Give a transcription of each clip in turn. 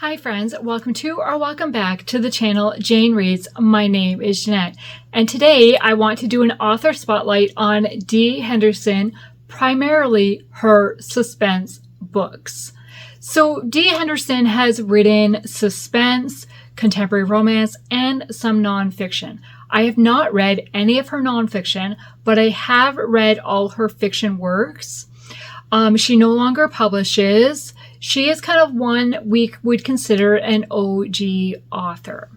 Hi friends, welcome to or welcome back to the channel Jane Reads. My name is Jeanette, and today I want to do an author spotlight on Dee Henderson, primarily her suspense books. So Dee Henderson has written suspense, contemporary romance, and some nonfiction. I have not read any of her nonfiction, but I have read all her fiction works. She no longer publishes. She is kind of one we would consider an OG author.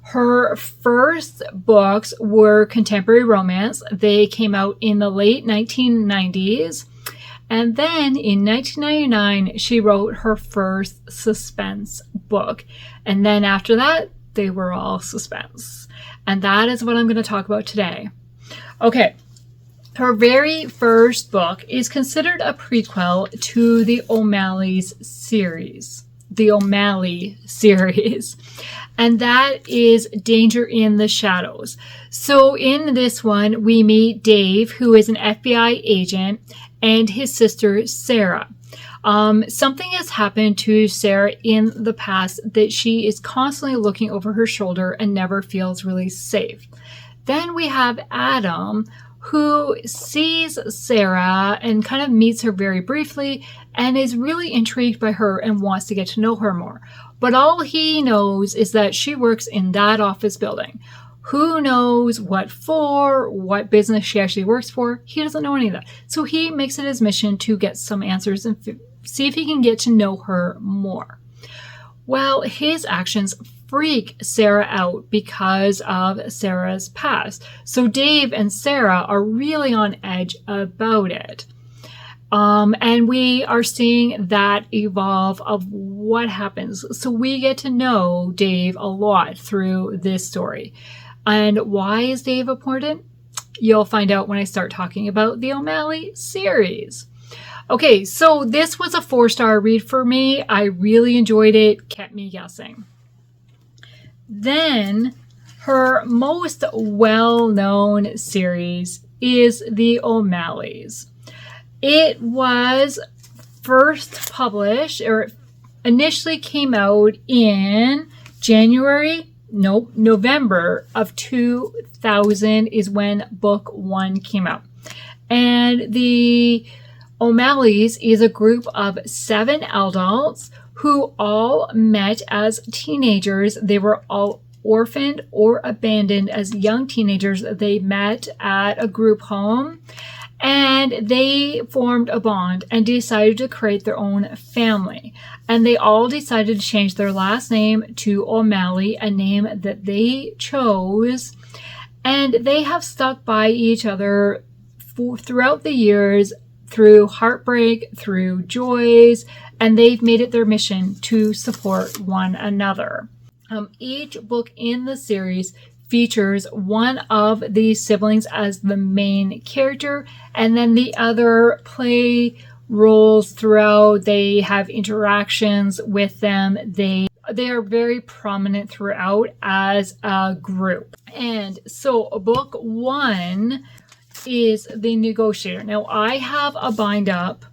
Her first books were contemporary romance. They came out in the late 1990s. And then in 1999, she wrote her first suspense book. And then after that, they were all suspense. And that is what I'm going to talk about today. Okay. Her very first book is considered a prequel to the O'Malley's series. The O'Malley series. And that is Danger in the Shadows. So in this one, we meet Dave, who is an FBI agent, and his sister, Sarah. Something has happened to Sarah in the past that she is constantly looking over her shoulder and never feels really safe. Then we have Adam, who sees Sarah and kind of meets her very briefly and is really intrigued by her and wants to get to know her more. But all he knows is that she works in that office building. Who knows what for, what business she actually works for? He doesn't know any of that. So he makes it his mission to get some answers and see if he can get to know her more. Well, his actions freak Sarah out because of Sarah's past. So Dave and Sarah are really on edge about it. And we are seeing that evolve of what happens. So we get to know Dave a lot through this story. And why is Dave important? You'll find out when I start talking about the O'Malley series. Okay, so this was a 4-star read for me. I really enjoyed it, kept me guessing. Then her most well-known series is the O'Malleys. It was first published, or initially came out in November of 2000 is when book 1 came out. And the O'Malleys is a group of 7 adults who all met as teenagers. They were all orphaned or abandoned as young teenagers. They met at a group home and they formed a bond and decided to create their own family. And they all decided to change their last name to O'Malley, a name that they chose. And they have stuck by each other throughout the years, through heartbreak, through joys, and they've made it their mission to support one another. Each book in the series features one of the siblings as the main character, and then the other play roles throughout. They have interactions with them. They are very prominent throughout as a group. And so book 1 is The Negotiator. Now I have a bind up.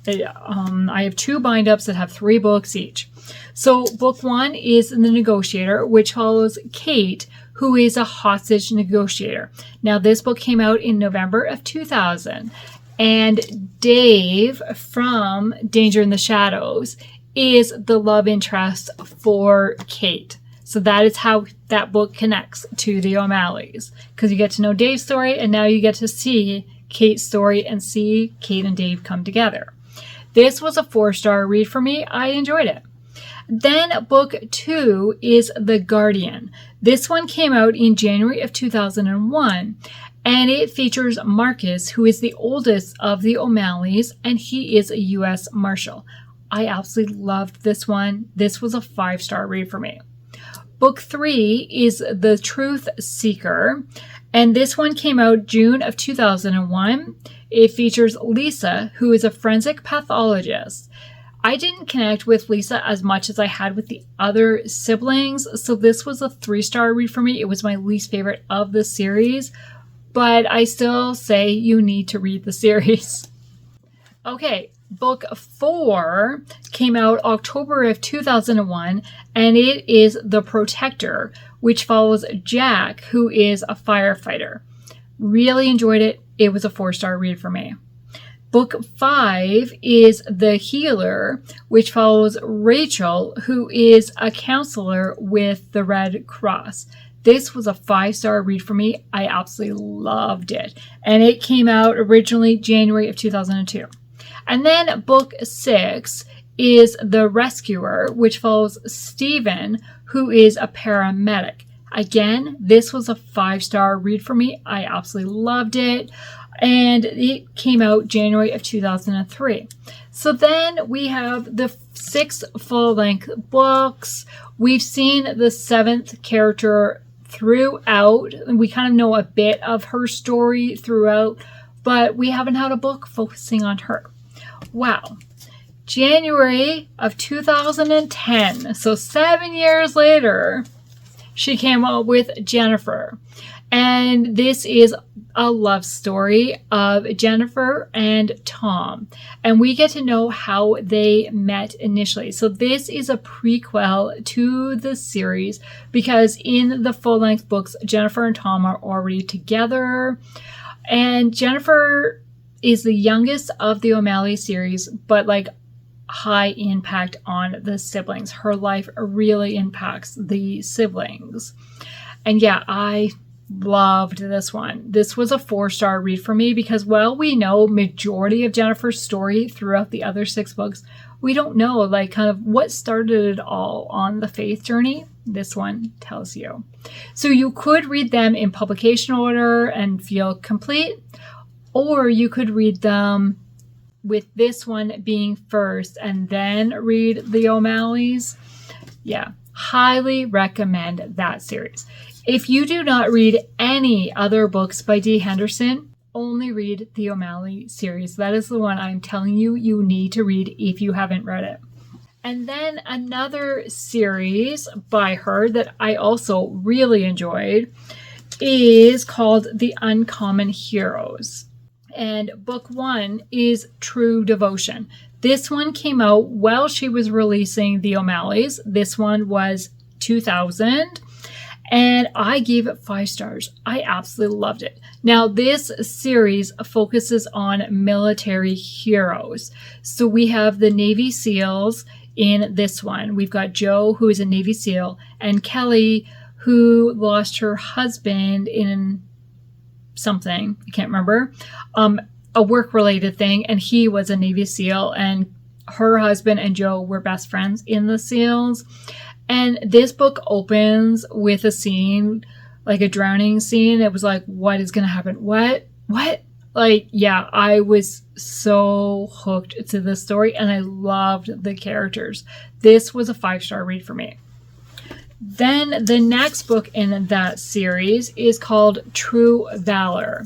I have 2 bind ups that have 3 books each. So book 1 is The Negotiator, which follows Kate, who is a hostage negotiator. Now this book came out in November of 2000, and Dave from Danger in the Shadows is the love interest for Kate. So that is how that book connects to the O'Malleys, because you get to know Dave's story and now you get to see Kate's story and see Kate and Dave come together. This was a 4-star read for me. I enjoyed it. Then book 2 is The Guardian. This one came out in January of 2001, and it features Marcus, who is the oldest of the O'Malleys, and he is a U.S. Marshal. I absolutely loved this one. This was a 5-star read for me. Book 3 is The Truth Seeker, and this one came out June of 2001. It features Lisa, who is a forensic pathologist. I didn't connect with Lisa as much as I had with the other siblings, so this was a 3-star read for me. It was my least favorite of the series, but I still say you need to read the series. Okay, Book 4 came out October of 2001, and it is The Protector, which follows Jack, who is a firefighter. Really enjoyed it. It was a 4-star read for me. Book 5 is The Healer, which follows Rachel, who is a counselor with the Red Cross. This was a 5-star read for me. I absolutely loved it. And it came out originally January of 2002. And then book 6 is The Rescuer, which follows Stephen, who is a paramedic. Again, this was a 5-star read for me. I absolutely loved it. And it came out January of 2003. So then we have the 6 full-length books. We've seen the 7th character throughout. We kind of know a bit of her story throughout, but we haven't had a book focusing on her. Wow. January of 2010, so 7 years later, she came out with Jennifer. And this is a love story of Jennifer and Tom. And we get to know how they met initially. So this is a prequel to the series because in the full-length books, Jennifer and Tom are already together. And Jennifer is the youngest of the O'Malley series, but like high impact on the siblings. Her life really impacts the siblings. And yeah, I loved this one. This was a 4-star read for me because, well, we know majority of Jennifer's story throughout the other 6 books. We don't know like kind of what started it all on the faith journey. This one tells you. So you could read them in publication order and feel complete, or you could read them with this one being first and then read the O'Malleys. Yeah, highly recommend that series. If you do not read any other books by Dee Henderson, only read the O'Malley series. That is the one I'm telling you you need to read if you haven't read it. And then another series by her that I also really enjoyed is called The Uncommon Heroes. And book 1 is True Devotion. This one came out while she was releasing the O'Malleys. This one was 2000. And I gave it 5 stars. I absolutely loved it. Now, this series focuses on military heroes. So we have the Navy SEALs in this one. We've got Joe, who is a Navy SEAL, and Kelly, who lost her husband in something, I can't remember, a work-related thing, and he was a Navy SEAL, and her husband and Joe were best friends in the SEALs. And this book opens with a scene, like a drowning scene. It was like, what is going to happen? What? Like, yeah, I was so hooked to this story, and I loved the characters. This was a 5-star read for me. Then the next book in that series is called True Valor.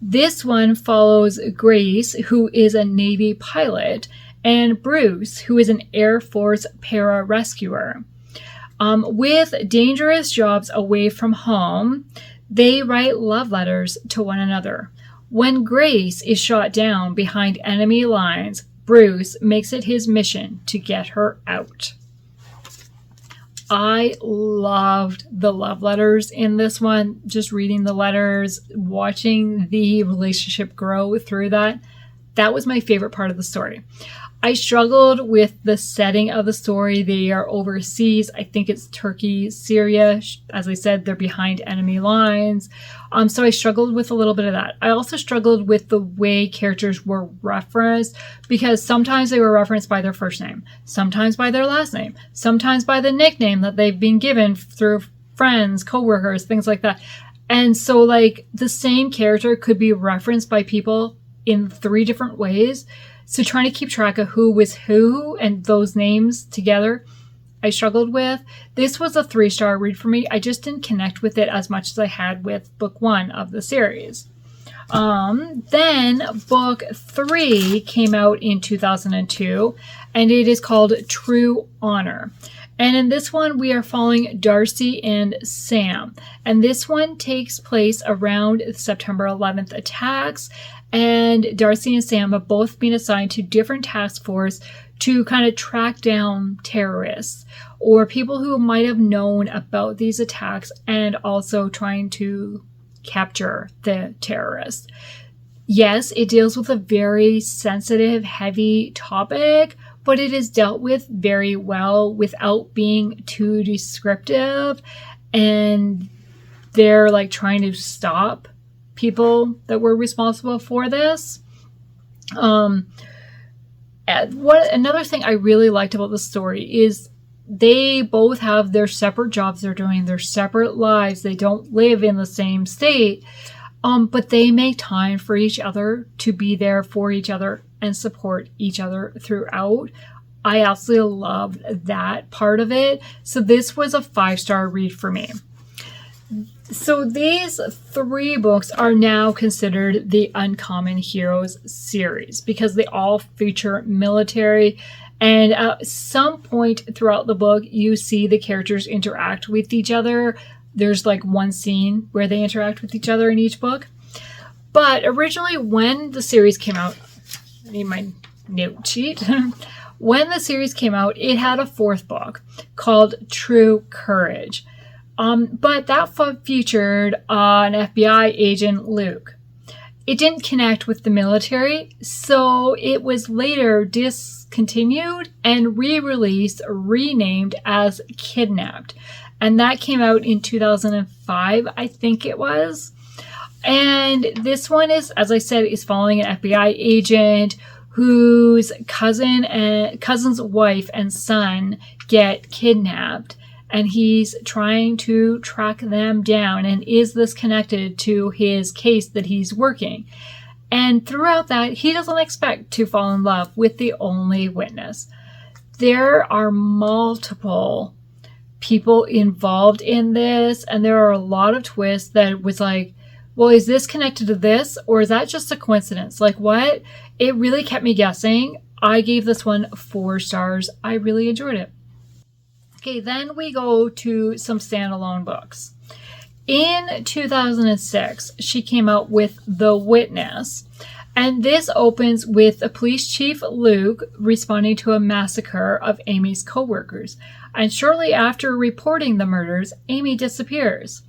This one follows Grace, who is a Navy pilot, and Bruce, who is an Air Force para-rescuer. With dangerous jobs away from home, they write love letters to one another. When Grace is shot down behind enemy lines, Bruce makes it his mission to get her out. I loved the love letters in this one. Just reading the letters, watching the relationship grow through that. That was my favorite part of the story. I struggled with the setting of the story. They are overseas. I think it's Turkey, Syria. As I said, they're behind enemy lines. So I struggled with a little bit of that. I also struggled with the way characters were referenced because sometimes they were referenced by their first name, sometimes by their last name, sometimes by the nickname that they've been given through friends, coworkers, things like that. And so like the same character could be referenced by people in 3 different ways. So trying to keep track of who was who and those names together, I struggled with. This was a 3-star read for me. I just didn't connect with it as much as I had with book 1 of the series. Then book 3 came out in 2002, and it is called True Honor. And in this one, we are following Darcy and Sam. And this one takes place around September 11th attacks. And Darcy and Sam have both been assigned to different task force to kind of track down terrorists or people who might have known about these attacks, and also trying to capture the terrorists. Yes, it deals with a very sensitive, heavy topic, but it is dealt with very well without being too descriptive. And they're like trying to stop people that were responsible for this. Another thing I really liked about the story is they both have their separate jobs they're doing, their separate lives. They don't live in the same state, but they make time for each other to be there for each other and support each other throughout. I absolutely loved that part of it. So this was a 5-star read for me. So these 3 books are now considered the Uncommon Heroes series because they all feature military, and at some point throughout the book you see the characters interact with each other. There's like one scene where they interact with each other in each book. But originally when the series came out, I need my note sheet. When the series came out, it had a 4th book called True Courage. But that featured an FBI agent, Luke. It didn't connect with the military, so it was later discontinued and re-released, renamed as Kidnapped. And that came out in 2005, I think it was. And this one is, as I said, is following an FBI agent whose cousin's wife and son get kidnapped. And he's trying to track them down. And is this connected to his case that he's working? And throughout that, he doesn't expect to fall in love with the only witness. There are multiple people involved in this, and there are a lot of twists that was like, well, is this connected to this, or is that just a coincidence? Like, what? It really kept me guessing. I gave this one 4 stars. I really enjoyed it. Okay, then we go to some standalone books. In 2006, she came out with The Witness, and this opens with a police chief, Luke, responding to a massacre of Amy's co-workers. And shortly after reporting the murders, Amy disappears.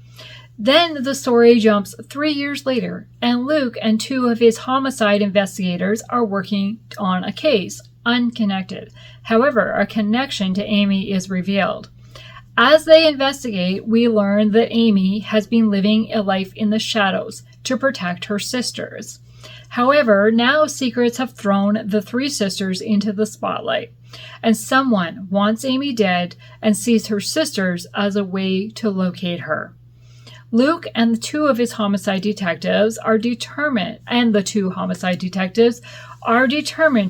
Then the story jumps 3 years later, and Luke and 2 of his homicide investigators are working on a case, unconnected. However, a connection to Amy is revealed. As they investigate, we learn that Amy has been living a life in the shadows to protect her sisters. However, now secrets have thrown the 3 sisters into the spotlight, and someone wants Amy dead and sees her sisters as a way to locate her. Luke and the 2 of his homicide detectives are determined,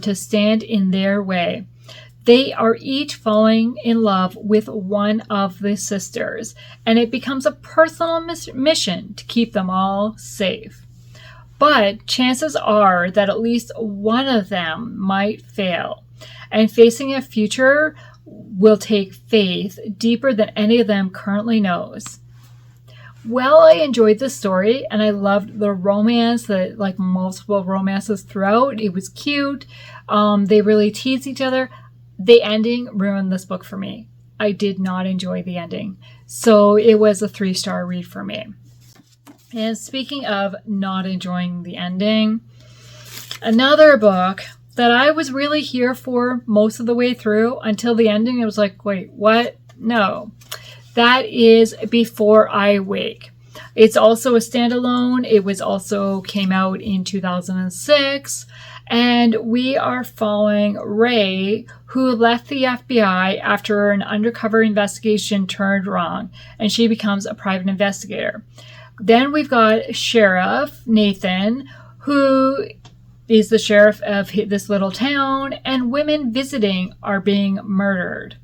to stand in their way. They are each falling in love with one of the sisters, and it becomes a personal mission to keep them all safe. But chances are that at least one of them might fail, and facing a future will take faith deeper than any of them currently knows. Well, I enjoyed the story, and I loved the romance, like multiple romances throughout. It was cute. They really teased each other. The ending ruined this book for me. I did not enjoy the ending. So it was a 3-star read for me. And speaking of not enjoying the ending, another book that I was really here for most of the way through until the ending, it was like, wait, what? No. That is Before I Wake. It's also a standalone. It was also came out in 2006. And we are following Ray, who left the FBI after an undercover investigation turned wrong, and she becomes a private investigator. Then we've got Sheriff Nathan, who is the sheriff of this little town, and women visiting are being murdered.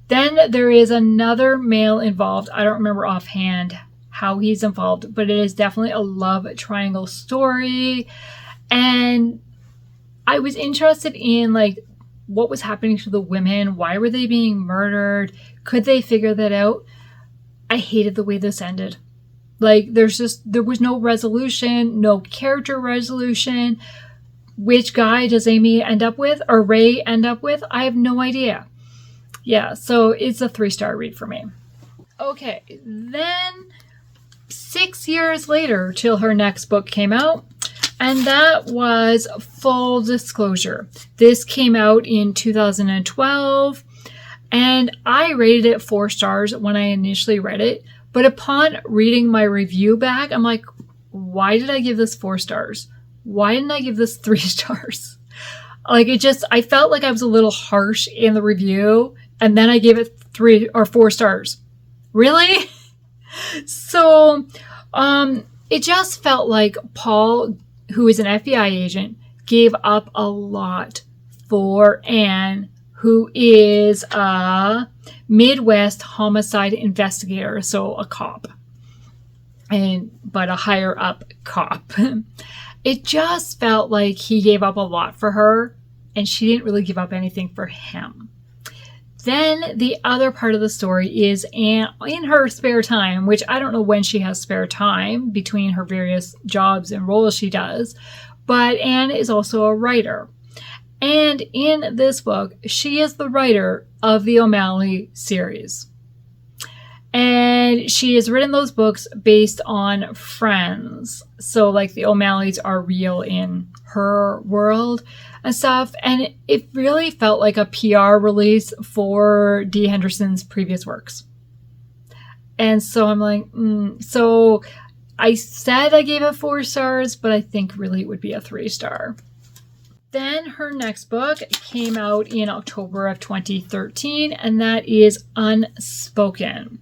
Then there is another male involved. I don't remember offhand how he's involved, but it is definitely a love triangle story. And I was interested in like what was happening to the women. Why were they being murdered? Could they figure that out? I hated the way this ended. Like, there was no resolution, no character resolution. Which guy does Amy end up with, or Ray end up with? I have no idea. Yeah, so it's a 3-star read for me. Okay, then 6 years later till her next book came out, and that was Full Disclosure. This came out in 2012, and I rated it 4 stars when I initially read it, but upon reading my review back, I'm like, why did I give this 4 stars? Why didn't I give this 3 stars? Like, I felt like I was a little harsh in the review, and then I gave it 3 or 4 stars. Really? So, it just felt like Paul, who is an FBI agent, gave up a lot for Anne, who is a Midwest homicide investigator, so a cop, but a higher up cop. It just felt like he gave up a lot for her, and she didn't really give up anything for him. Then the other part of the story is Anne in her spare time, which I don't know when she has spare time between her various jobs and roles she does, but Anne is also a writer. And in this book, she is the writer of the O'Malley series. And she has written those books based on friends. So, like, the O'Malleys are real in her world and stuff. And it really felt like a PR release for Dee Henderson's previous works. And so I'm like, So I said I gave it 4 stars, but I think really it would be a 3-star. Then her next book came out in October of 2013, and that is Unspoken.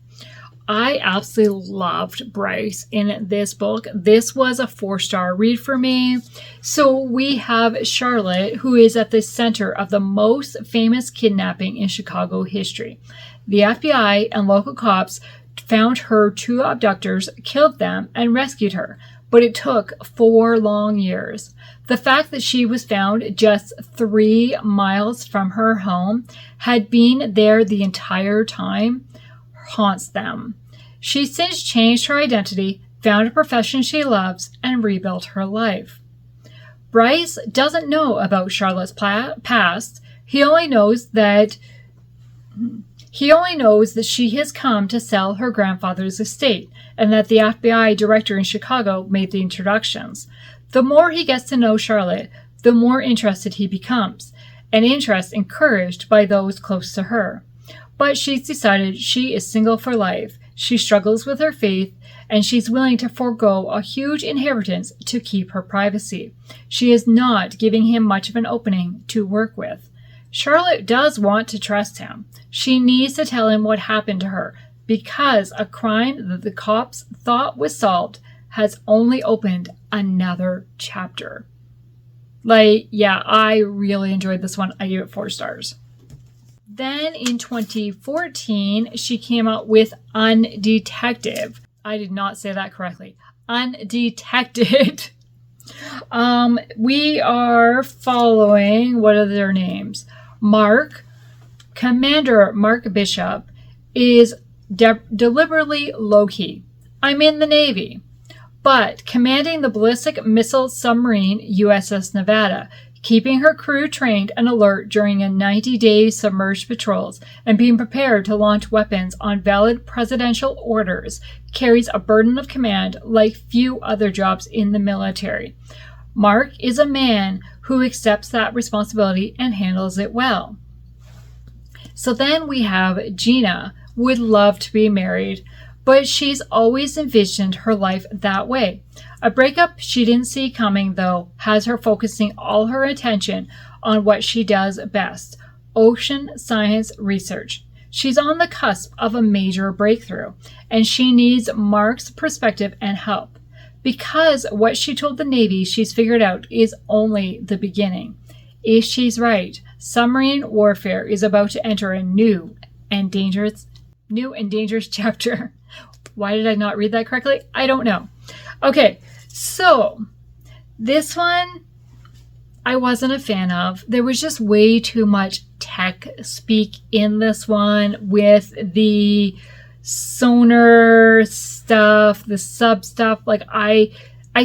I absolutely loved Bryce in this book. This was a 4-star read for me. So we have Charlotte, who is at the center of the most famous kidnapping in Chicago history. The FBI and local cops found her 2 abductors, killed them, and rescued her. But it took 4 long years. The fact that she was found just 3 miles from her home, had been there the entire time, haunts them. She's since changed her identity, found a profession she loves, and rebuilt her life. Bryce doesn't know about Charlotte's past. He only knows that she has come to sell her grandfather's estate, and that the FBI director in Chicago made the introductions. The more he gets to know Charlotte, the more interested he becomes, an interest encouraged by those close to her. But she's decided she is single for life. She struggles with her faith, and she's willing to forego a huge inheritance to keep her privacy. She is not giving him much of an opening to work with. Charlotte does want to trust him. She needs to tell him what happened to her, because a crime that the cops thought was solved has only opened another chapter. I really enjoyed this one. I gave it 4 stars. Then in 2014, she came out with Undetected. I did not say that correctly. Undetected. We are following, what are their names? Commander Mark Bishop is deliberately low-key. I'm in the Navy. But commanding the ballistic missile submarine USS Nevada, keeping her crew trained and alert during a 90-day submerged patrols, and being prepared to launch weapons on valid presidential orders, carries a burden of command like few other jobs in the military. Mark is a man who accepts that responsibility and handles it well. So then we have Gina, would love to be married, but she's always envisioned her life that way. A breakup she didn't see coming, though, has her focusing all her attention on what she does best, ocean science research. She's on the cusp of a major breakthrough, and she needs Mark's perspective and help. Because what she told the Navy she's figured out is only the beginning. If she's right, submarine warfare is about to enter a new and dangerous chapter. Why did I not read that correctly? I don't know. Okay, so this one, I wasn't a fan of. There was just way too much tech speak in this one with the sonar stuff, the sub stuff. Like I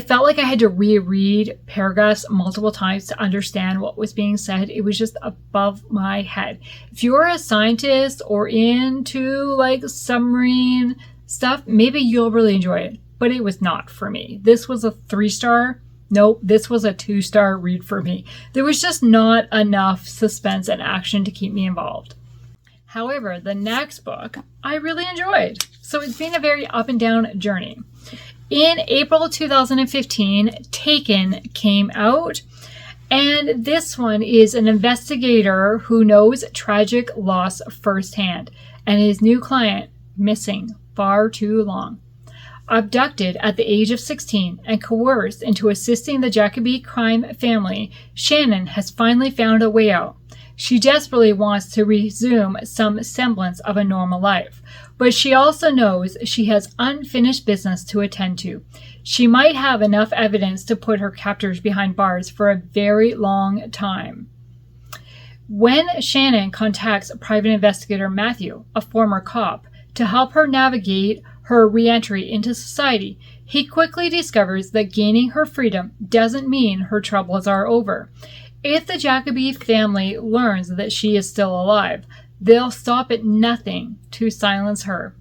felt like I had to reread paragraphs multiple times to understand what was being said. It was just above my head. If you're a scientist or into like submarine stuff, maybe you'll really enjoy it, but it was not for me. This was a 3-star. Nope, this was a 2-star read for me. There was just not enough suspense and action to keep me involved. However, the next book I really enjoyed. So it's been a very up and down journey. In April 2015, Taken came out, and this one is an investigator who knows tragic loss firsthand, and his new client missing far too long. Abducted at the age of 16 and coerced into assisting the Jacobi crime family, Shannon has finally found a way out. She desperately wants to resume some semblance of a normal life, but she also knows she has unfinished business to attend to. She might have enough evidence to put her captors behind bars for a very long time. When Shannon contacts private investigator Matthew, a former cop, to help her navigate her re-entry into society, he quickly discovers that gaining her freedom doesn't mean her troubles are over. If the Jacobi family learns that she is still alive, they'll stop at nothing to silence her.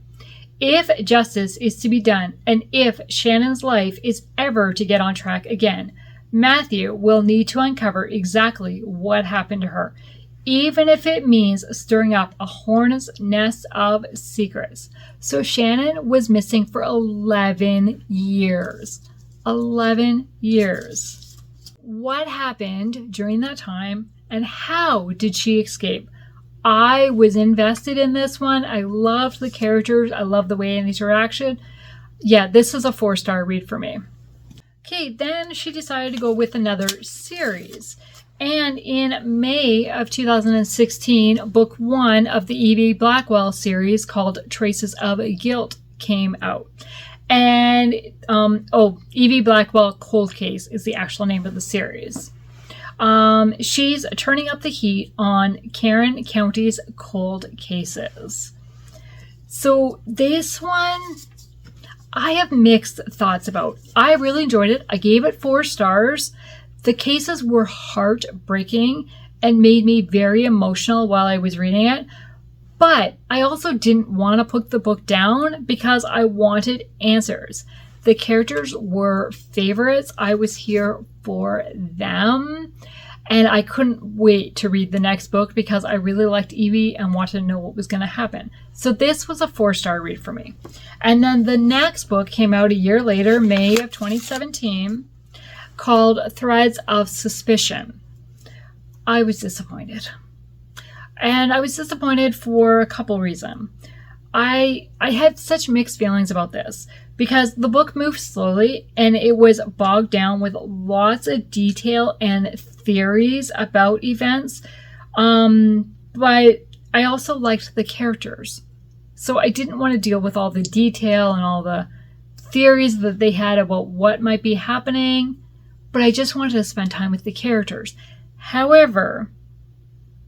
If justice is to be done, and if Shannon's life is ever to get on track again, Matthew will need to uncover exactly what happened to her, even if it means stirring up a hornet's nest of secrets. So Shannon was missing for 11 years. 11 years. What happened during that time, and how did she escape? I was invested in this one. I loved the characters. I loved the way in interaction. Yeah, this is a 4-star read for me. Okay, then she decided to go with another series. And in May of 2016, book 1 of the Evie Blackwell series called Traces of Guilt came out. And, Evie Blackwell Cold Case is the actual name of the series. She's turning up the heat on Karen County's cold cases. So this one, I have mixed thoughts about. I really enjoyed it. I gave it 4 stars. The cases were heartbreaking and made me very emotional while I was reading it. But I also didn't want to put the book down because I wanted answers. The characters were favorites. I was here for them. And I couldn't wait to read the next book because I really liked Evie and wanted to know what was going to happen. So this was a 4-star read for me. And then the next book came out a year later, May of 2017, called Threads of Suspicion. I was disappointed. And I was disappointed for a couple reasons. I had such mixed feelings about this because the book moved slowly and it was bogged down with lots of detail and theories about events. But I also liked the characters. So I didn't want to deal with all the detail and all the theories that they had about what might be happening. But I just wanted to spend time with the characters. However,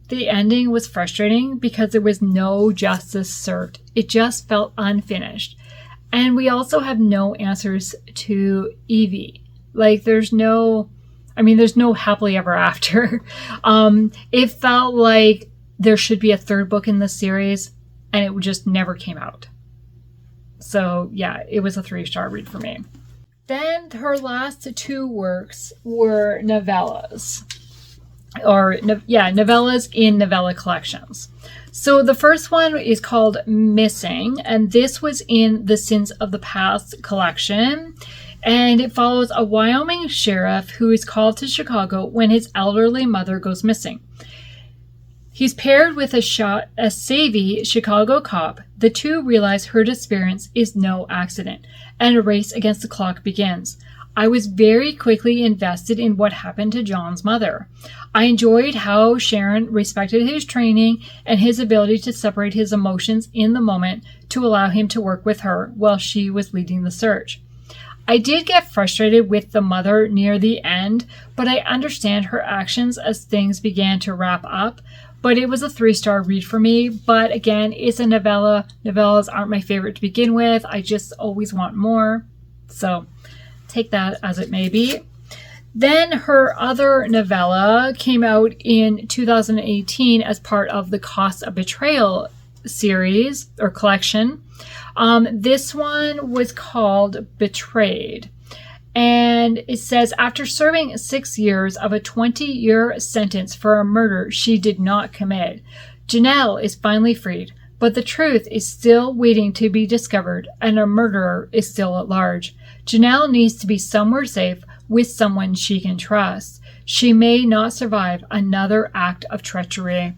the ending was frustrating because there was no justice served. It just felt unfinished. And we also have no answers to Evie. Like there's no happily ever after. It felt like there should be a 3rd book in this series and it just never came out. So yeah, it was a 3-star read for me. Then her last 2 works were novellas. Novellas in novella collections. So the first one is called Missing, and this was in the Sins of the Past collection. And it follows a Wyoming sheriff who is called to Chicago when his elderly mother goes missing. He's paired with a savvy Chicago cop. The two realize her disappearance is no accident, and a race against the clock begins. I was very quickly invested in what happened to John's mother. I enjoyed how Sharon respected his training and his ability to separate his emotions in the moment to allow him to work with her while she was leading the search. I did get frustrated with the mother near the end, but I understand her actions as things began to wrap up. But it was a 3-star read for me. But again, it's a novella. Novellas aren't my favorite to begin with. I just always want more. So take that as it may be. Then her other novella came out in 2018 as part of the Cost of Betrayal series or collection. This one was called Betrayed. And it says, after serving 6 years of a 20-year sentence for a murder she did not commit, Janelle is finally freed. But the truth is still waiting to be discovered, and a murderer is still at large. Janelle needs to be somewhere safe with someone she can trust. She may not survive another act of treachery.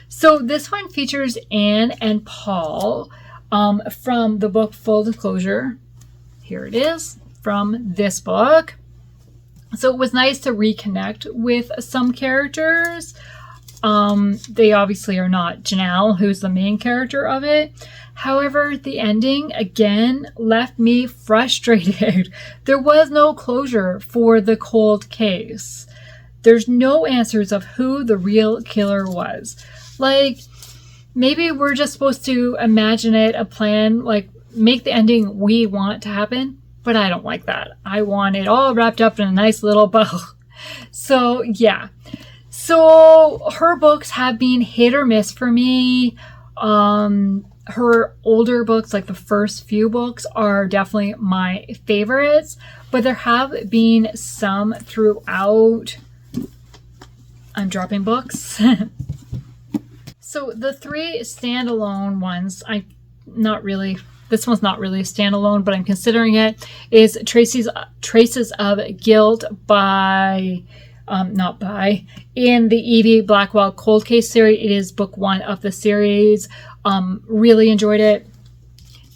So this one features Anne and Paul from the book Full Disclosure. Here it is from this book. So it was nice to reconnect with some characters. They obviously are not Janelle, who's the main character of it. However, the ending, again, left me frustrated. There was no closure for the cold case. There's no answers of who the real killer was. Like, maybe we're just supposed to imagine it, a plan, like, make the ending we want to happen. But I don't like that. I want it all wrapped up in a nice little bow. So, yeah. So her books have been hit or miss for me. Her older books, like the first few books, are definitely my favorites. But there have been some throughout. I'm dropping books. So the 3 standalone ones, this one's not really a standalone, but I'm considering it, is Traces of Guilt in the Evie Blackwell Cold Case series. It is book 1 of the series. Really enjoyed it.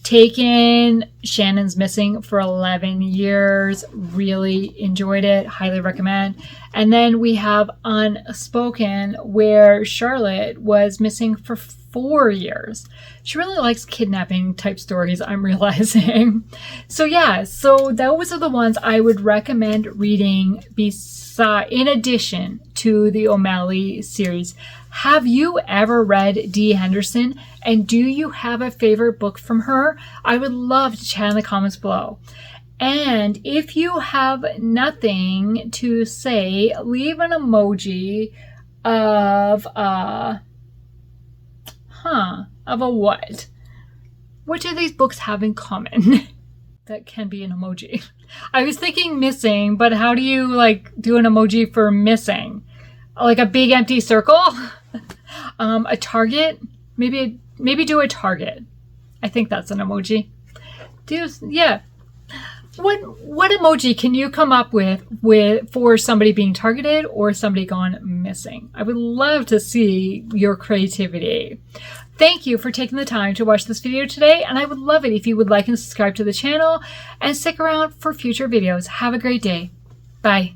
Taken, Shannon's missing for 11 years. Really enjoyed it. Highly recommend. And then we have Unspoken, where Charlotte was missing for 4 years. She really likes kidnapping type stories, I'm realizing. So yeah, so those are the ones I would recommend reading in addition to the O'Malley series. Have you ever read Dee Henderson? And do you have a favorite book from her? I would love to chat in the comments below. And if you have nothing to say, leave an emoji of what? What do these books have in common? That can be an emoji. I was thinking missing, but how do you do an emoji for missing? Like a big empty circle? A target? Maybe do a target. I think that's an emoji. Yeah. What emoji can you come up with for somebody being targeted or somebody gone missing? I would love to see your creativity. Thank you for taking the time to watch this video today, and I would love it if you would like and subscribe to the channel and stick around for future videos. Have a great day. Bye.